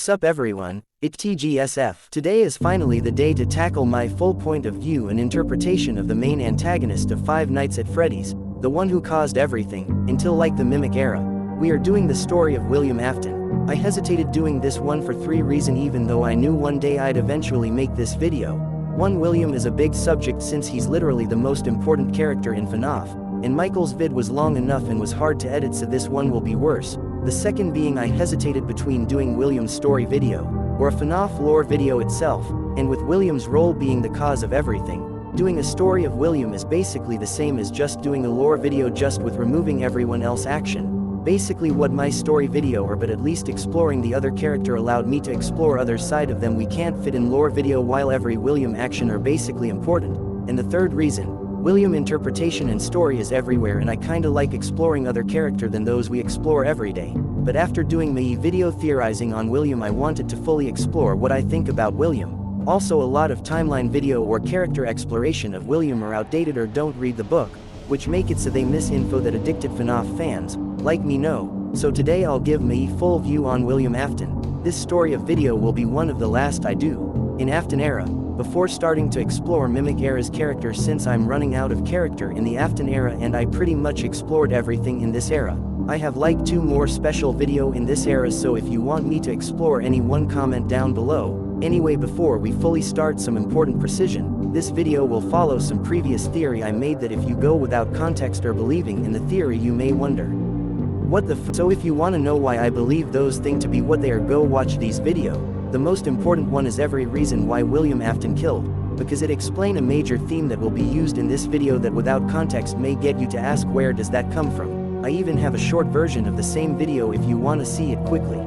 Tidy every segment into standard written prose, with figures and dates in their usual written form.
What's up everyone, it's TGBSV. Today is finally the day to tackle my full point of view and interpretation of the main antagonist of Five Nights at Freddy's, the one who caused everything, until like the Mimic era. We are doing the story of William Afton. I hesitated doing this one for 3 reasons even though I knew one day I'd eventually make this video. 1. William is a big subject since he's literally the most important character in FNAF, and Michael's vid was long enough and was hard to edit, so this one will be worse. The second being I hesitated between doing William's story video, or a FNAF lore video itself, and with William's role being the cause of everything, doing a story of William is basically the same as just doing a lore video just with removing everyone else's action. Basically what my story video are, but at least exploring the other character allowed me to explore other side of them we can't fit in lore video while every William action are basically important. And the third reason, William interpretation and story is everywhere and I kinda like exploring other character than those we explore every day. But after doing my video theorizing on William I wanted to fully explore what I think about William. Also a lot of timeline video or character exploration of William are outdated or don't read the book, which make it so they miss info that addicted FNAF fans, like me know. So today I'll give my full view on William Afton. This story of video will be one of the last I do in Afton era, before starting to explore Mimic era's character since I'm running out of character in the Afton era and I pretty much explored everything in this era. I have like 2 more special video in this era, so if you want me to explore any one comment down below. Anyway, before we fully start some important precision, this video will follow some previous theory I made that if you go without context or believing in the theory you may wonder, what the so if you want to know why I believe those things to be what they are, go watch these video. The most important one is every reason why William Afton killed, because it explain a major theme that will be used in this video that without context may get you to ask where does that come from. I even have a short version of the same video if you want to see it quickly,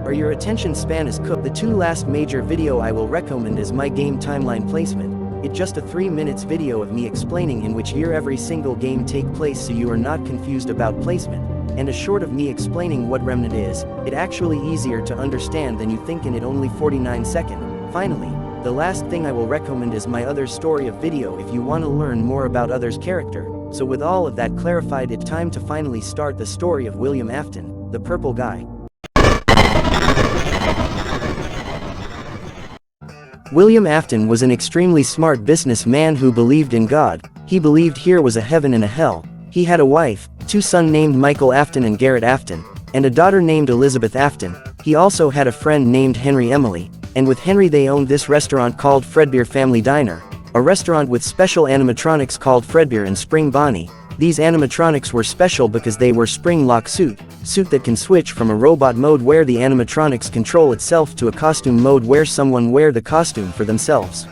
or your attention span is cooked. The 2 last major video I will recommend is my game timeline placement. It's just a 3 minutes video of me explaining in which year every single game take place so you are not confused about placement, and a short of me explaining what remnant is. It actually easier to understand than you think and it only 49 seconds. Finally, the last thing I will recommend is my other story of video if you want to learn more about others character. So with all of that clarified, it's time to finally start the story of William Afton, the purple guy. William Afton was an extremely smart businessman who believed in God. He believed here was a heaven and a hell. He had a wife, 2 sons named Michael Afton and Garrett Afton, and a daughter named Elizabeth Afton. He also had a friend named Henry Emily, and with Henry they owned this restaurant called Fredbear Family Diner, a restaurant with special animatronics called Fredbear and Spring Bonnie. These animatronics were special because they were spring lock suit that can switch from a robot mode where the animatronics control itself to a costume mode where someone wear the costume for themselves.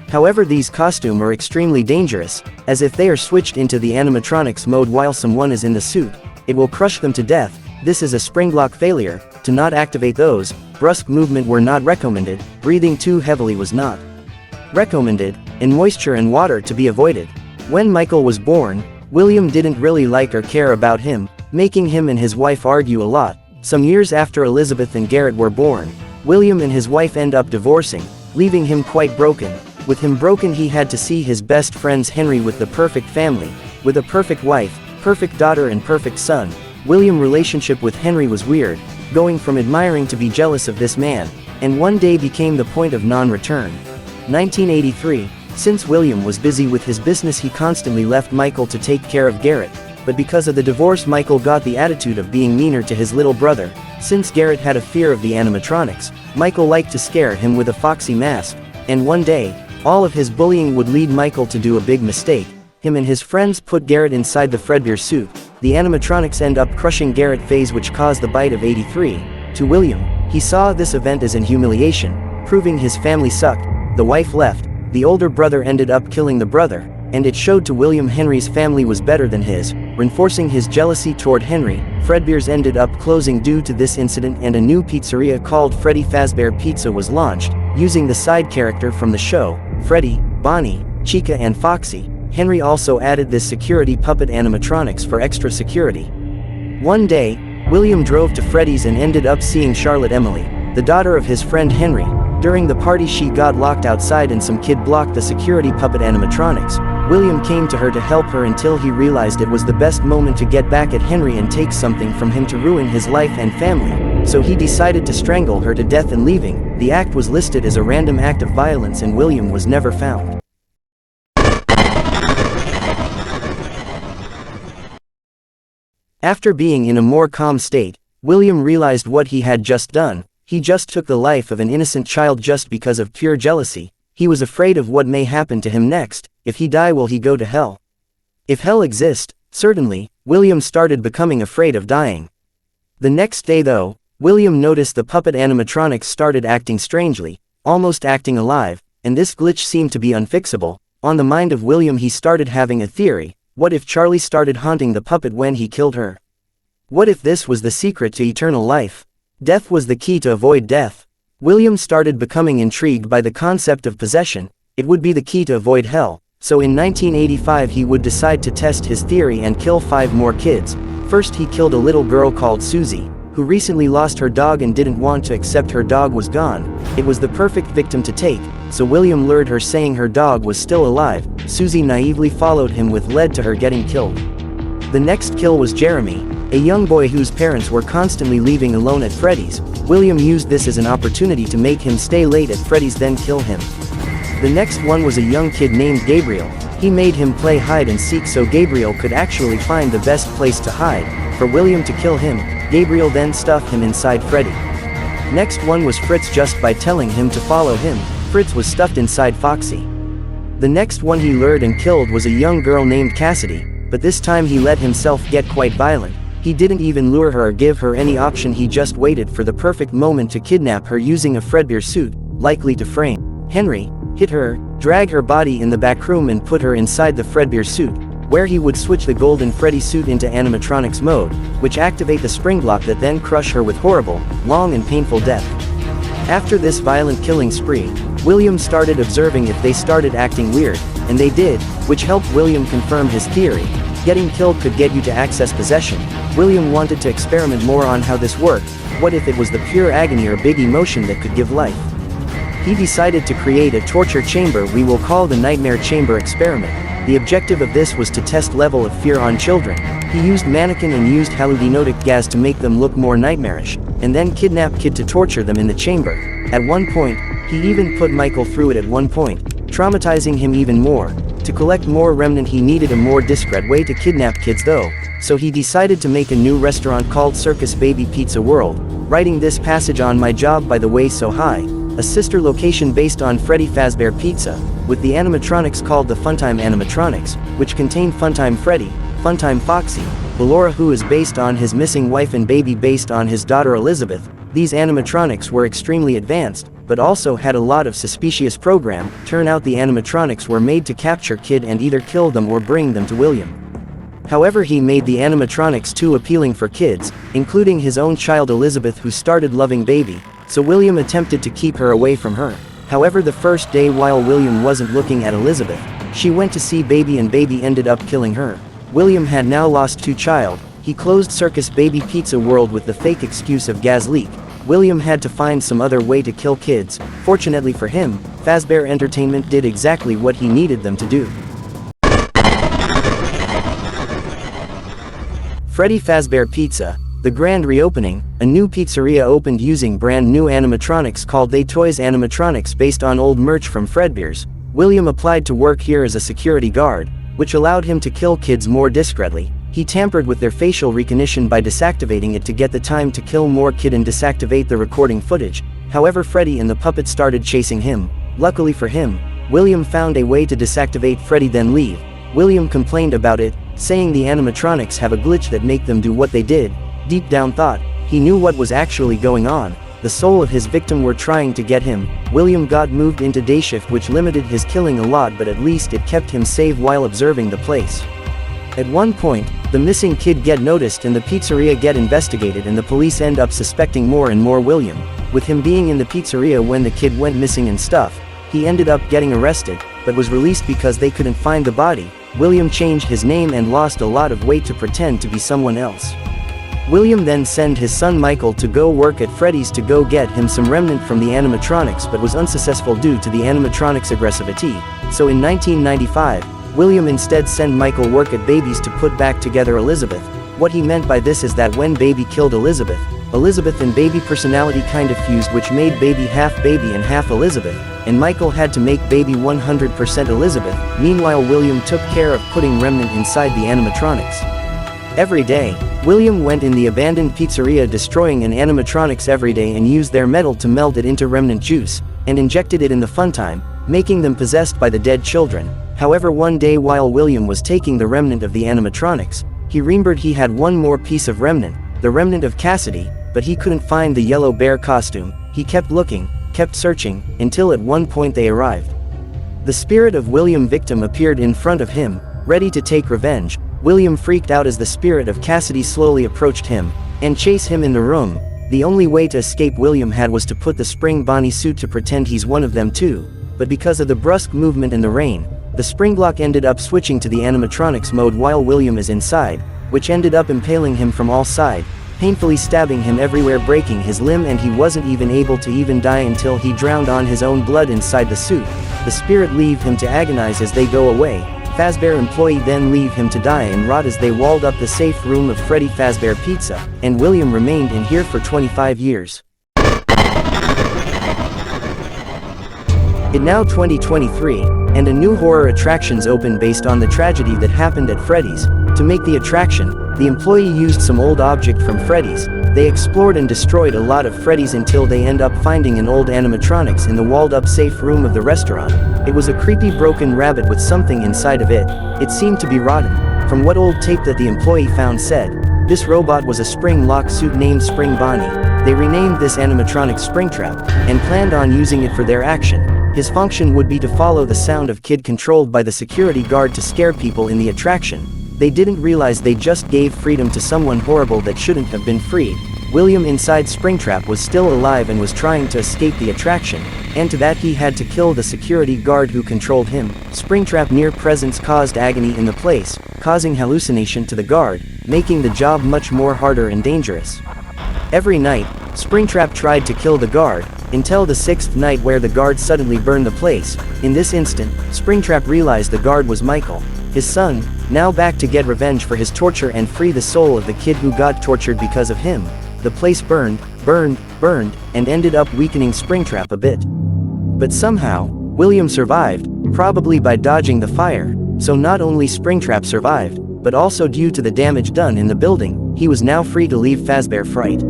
However, these costumes are extremely dangerous, as if they are switched into the animatronics mode while someone is in the suit, it will crush them to death. This is a spring lock failure. To not activate those, brusque movement were not recommended, breathing too heavily was not recommended, and moisture and water to be avoided. When Michael was born, William didn't really like or care about him, making him and his wife argue a lot. Some years after Elizabeth and Garrett were born, William and his wife end up divorcing, leaving him quite broken. With him broken, he had to see his best friends Henry with the perfect family, with a perfect wife, perfect daughter and perfect son. William's relationship with Henry was weird, going from admiring to be jealous of this man, and one day became the point of non-return. 1983, since William was busy with his business he constantly left Michael to take care of Garrett, but because of the divorce Michael got the attitude of being meaner to his little brother. Since Garrett had a fear of the animatronics, Michael liked to scare him with a foxy mask, and one day, all of his bullying would lead Michael to do a big mistake. Him and his friends put Garrett inside the Fredbear suit. The animatronics end up crushing Garrett phase, which caused the bite of 83. To William, he saw this event as an humiliation, proving his family sucked. The wife left, the older brother ended up killing the brother, and it showed to William Henry's family was better than his, reinforcing his jealousy toward Henry. Fredbear's ended up closing due to this incident and a new pizzeria called Freddy Fazbear Pizza was launched, using the side character from the show, Freddy, Bonnie, Chica and Foxy. Henry also added this security puppet animatronics for extra security. One day, William drove to Freddy's and ended up seeing Charlotte Emily, the daughter of his friend Henry. During the party she got locked outside and some kid blocked the security puppet animatronics. William came to her to help her until he realized it was the best moment to get back at Henry and take something from him to ruin his life and family, so he decided to strangle her to death and leaving. The act was listed as a random act of violence and William was never found. After being in a more calm state, William realized what he had just done. He just took the life of an innocent child just because of pure jealousy. He was afraid of what may happen to him next. If he die, will he go to hell? If hell exists, certainly, William started becoming afraid of dying. The next day though, William noticed the puppet animatronics started acting strangely, almost acting alive, and this glitch seemed to be unfixable. On the mind of William, he started having a theory. What if Charlie started haunting the puppet when he killed her? What if this was the secret to eternal life? Death was the key to avoid death. William started becoming intrigued by the concept of possession. It would be the key to avoid hell. So in 1985 he would decide to test his theory and kill 5 more kids. First he killed a little girl called Susie, who recently lost her dog and didn't want to accept her dog was gone. It was the perfect victim to take, so William lured her saying her dog was still alive. Susie naively followed him, which led to her getting killed. The next kill was Jeremy, a young boy whose parents were constantly leaving alone at Freddy's. William used this as an opportunity to make him stay late at Freddy's, then kill him. The next one was a young kid named Gabriel. He made him play hide and seek so Gabriel could actually find the best place to hide. For William to kill him, Gabriel then stuffed him inside Freddy. Next one was Fritz. Just by telling him to follow him, Fritz was stuffed inside Foxy. The next one he lured and killed was a young girl named Cassidy, but this time he let himself get quite violent. He didn't even lure her or give her any option, he just waited for the perfect moment to kidnap her using a Fredbear suit, likely to frame Henry, hit her, drag her body in the back room and put her inside the Fredbear suit, where he would switch the golden Freddy suit into animatronics mode, which activate the spring block that then crush her with horrible, long and painful death. After this violent killing spree, William started observing if they started acting weird, and they did, which helped William confirm his theory. Getting killed could get you to access possession. William wanted to experiment more on how this worked. What if it was the pure agony or big emotion that could give life? He decided to create a torture chamber we will call the Nightmare Chamber experiment. The objective of this was to test level of fear on children. He used mannequin and used hallucinogenic gas to make them look more nightmarish, and then kidnap kid to torture them in the chamber. At one point, he even put Michael through it at one point, traumatizing him even more. To collect more remnant he needed a more discreet way to kidnap kids though, so he decided to make a new restaurant called Circus Baby Pizza World, writing this passage on my job by the way so high, a sister location based on Freddy Fazbear Pizza, with the animatronics called the Funtime Animatronics, which contain Funtime Freddy, Funtime Foxy, Ballora who is based on his missing wife and Baby based on his daughter Elizabeth. These animatronics were extremely advanced, but also had a lot of suspicious program. Turn out the animatronics were made to capture kid and either kill them or bring them to William. However, he made the animatronics too appealing for kids, including his own child Elizabeth who started loving Baby, so William attempted to keep her away from her. However, the first day while William wasn't looking at Elizabeth, she went to see Baby and Baby ended up killing her. William had now lost 2 child. He closed Circus Baby Pizza World with the fake excuse of gas leak. William had to find some other way to kill kids. Fortunately for him, Fazbear Entertainment did exactly what he needed them to do. Freddy Fazbear Pizza, the grand reopening. A new pizzeria opened using brand new animatronics called They Toys Animatronics based on old merch from Fredbear's. William applied to work here as a security guard, which allowed him to kill kids more discreetly. He tampered with their facial recognition by deactivating it to get the time to kill more kid and deactivate the recording footage. However, Freddy and the puppet started chasing him. Luckily for him, William found a way to deactivate Freddy then leave. William complained about it, saying the animatronics have a glitch that make them do what they did. Deep down thought, he knew what was actually going on. The soul of his victim were trying to get him. William got moved into day shift, which limited his killing a lot, but at least it kept him safe while observing the place. At one point, the missing kid get noticed and the pizzeria get investigated and the police end up suspecting more and more William. With him being in the pizzeria when the kid went missing and stuff, he ended up getting arrested, but was released because they couldn't find the body. William changed his name and lost a lot of weight to pretend to be someone else. William then sent his son Michael to go work at Freddy's to go get him some remnant from the animatronics, but was unsuccessful due to the animatronics' aggressivity. So in 1995, William instead sent Michael work at babies to put back together Elizabeth. What he meant by this is that when baby killed Elizabeth and baby personality kinda fused, which made baby half baby and half Elizabeth, and Michael had to make baby 100% Elizabeth. Meanwhile, William took care of putting Remnant inside the animatronics. Every day, William went in the abandoned pizzeria, destroying an animatronics every day, and used their metal to melt it into Remnant juice, and injected it in the funtime, making them possessed by the dead children. However, one day while William was taking the remnant of the animatronics, he remembered he had one more piece of remnant, the remnant of Cassidy, but he couldn't find the yellow bear costume. He kept looking, kept searching, until at one point they arrived. The spirit of William victim appeared in front of him, ready to take revenge. William freaked out as the spirit of Cassidy slowly approached him, and chased him in the room. The only way to escape William had was to put the Spring Bonnie suit to pretend he's one of them too, but because of the brusque movement in the rain, the spring block ended up switching to the animatronics mode while William is inside, which ended up impaling him from all sides, painfully stabbing him everywhere, breaking his limb, and he wasn't even able to even die until he drowned on his own blood inside the suit. The spirit leave him to agonize as they go away. Fazbear employee then leave him to die and rot as they walled up the safe room of Freddy Fazbear Pizza, and William remained in here for 25 years. It now 2023, and a new horror attractions opened based on the tragedy that happened at Freddy's. To make the attraction, the employee used some old object from Freddy's. They explored and destroyed a lot of Freddy's until they end up finding an old animatronics in the walled up safe room of the restaurant. It was a creepy broken rabbit with something inside of it. It seemed to be rotten. From what old tape that the employee found said, this robot was a spring lock suit named Spring Bonnie. They renamed this animatronic Springtrap, and planned on using it for their action. His function would be to follow the sound of kid controlled by the security guard to scare people in the attraction. They didn't realize they just gave freedom to someone horrible that shouldn't have been freed. William inside Springtrap was still alive and was trying to escape the attraction, and to that he had to kill the security guard who controlled him. Springtrap near presence caused agony in the place, causing hallucination to the guard, making the job much more harder and dangerous. Every night, Springtrap tried to kill the guard, until the 6th night where the guard suddenly burned the place. In this instant, Springtrap realized the guard was Michael, his son, now back to get revenge for his torture and free the soul of the kid who got tortured because of him. The place burned, and ended up weakening Springtrap a bit. But somehow, William survived, probably by dodging the fire, so not only Springtrap survived, but also due to the damage done in the building, he was now free to leave Fazbear Fright.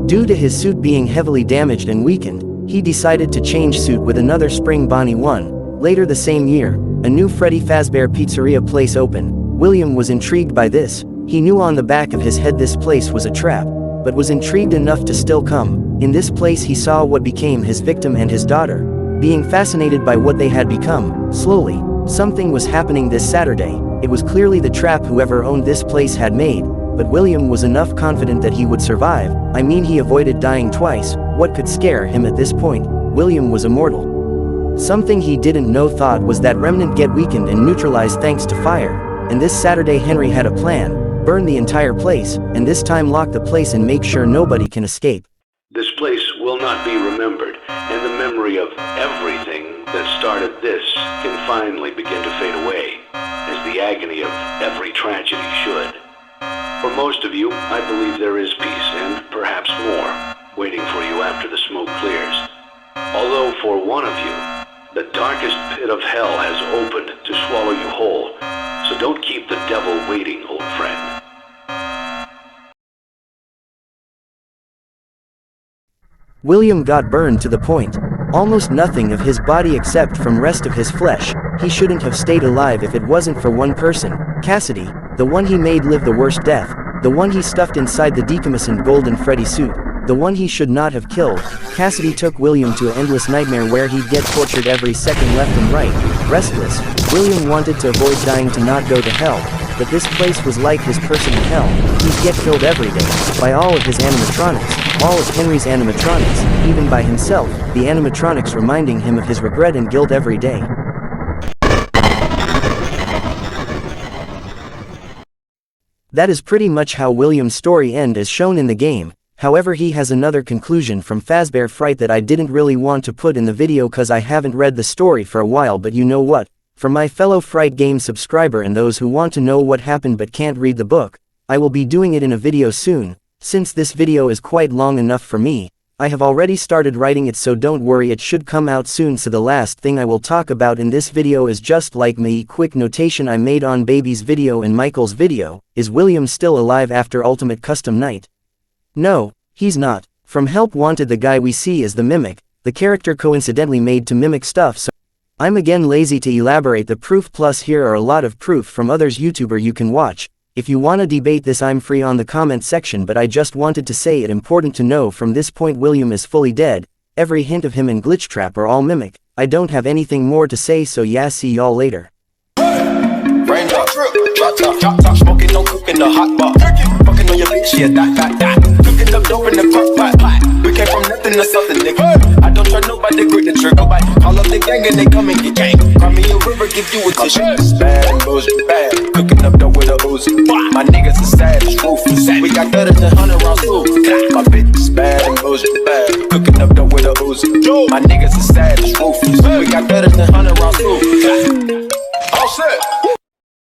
Due to his suit being heavily damaged and weakened, he decided to change suit with another Spring Bonnie one. Later the same year, a new Freddy Fazbear Pizzeria place opened. William was intrigued by this. He knew on the back of his head this place was a trap, but was intrigued enough to still come. In this place he saw what became his victim and his daughter. Being fascinated by what they had become, slowly, something was happening this Saturday. It was clearly the trap whoever owned this place had made, but William was enough confident that he would survive. I mean, he avoided dying twice. What could scare him at this point? William was immortal. Something he didn't know thought was that remnant get weakened and neutralized thanks to fire. And this Saturday Henry had a plan: burn the entire place, and this time lock the place and make sure nobody can escape. This place will not be remembered, and the memory of everything that started this can finally begin to fade away, as the agony of every tragedy should. For most of you, I believe there is peace, and perhaps more, waiting for you after the smoke clears. Although for one of you, the darkest pit of hell has opened to swallow you whole, so don't keep the devil waiting, old friend. William got burned to the point, almost nothing of his body except from rest of his flesh. He shouldn't have stayed alive if it wasn't for one person, Cassidy, the one he made live the worst death, the one he stuffed inside the decommissioned golden Freddy suit, the one he should not have killed. Cassidy took William to an endless nightmare where he'd get tortured every second left and right. Restless, William wanted to avoid dying to not go to hell, but this place was like his personal hell. He'd get killed every day, by all of his animatronics, all of Henry's animatronics, even by himself, the animatronics reminding him of his regret and guilt every day. That is pretty much how William's story ends as shown in the game. However, he has another conclusion from Fazbear Fright that I didn't really want to put in the video cause I haven't read the story for a while, but you know what? For my fellow Fright Games subscriber and those who want to know what happened but can't read the book, I will be doing it in a video soon. Since this video is quite long enough for me, I have already started writing it, so don't worry, it should come out soon. So the last thing I will talk about in this video is just like me quick notation I made on Baby's video and Michael's video. Is William still alive after Ultimate Custom Night? No, he's not. From Help Wanted, the guy we see is the Mimic, the character coincidentally made to mimic stuff, so I'm again lazy to elaborate the proof, plus here are a lot of proof from others YouTuber you can watch. If you wanna debate this, I'm free on the comment section, but I just wanted to say it important to know from this point William is fully dead. Every hint of him and Glitchtrap are all mimic. I don't have anything more to say, so yeah, see y'all later. Smoking, no cooking, the hot pot. Fucking on your bitch, yeah, that. Cooking up dope in the pot. We came from nothing to something, nigga. I don't try nobody, grip the trigger. Call up the gang and they come and get gang. Cry me a river, give you a tissue. Bad, bullshit, bad. Cooking up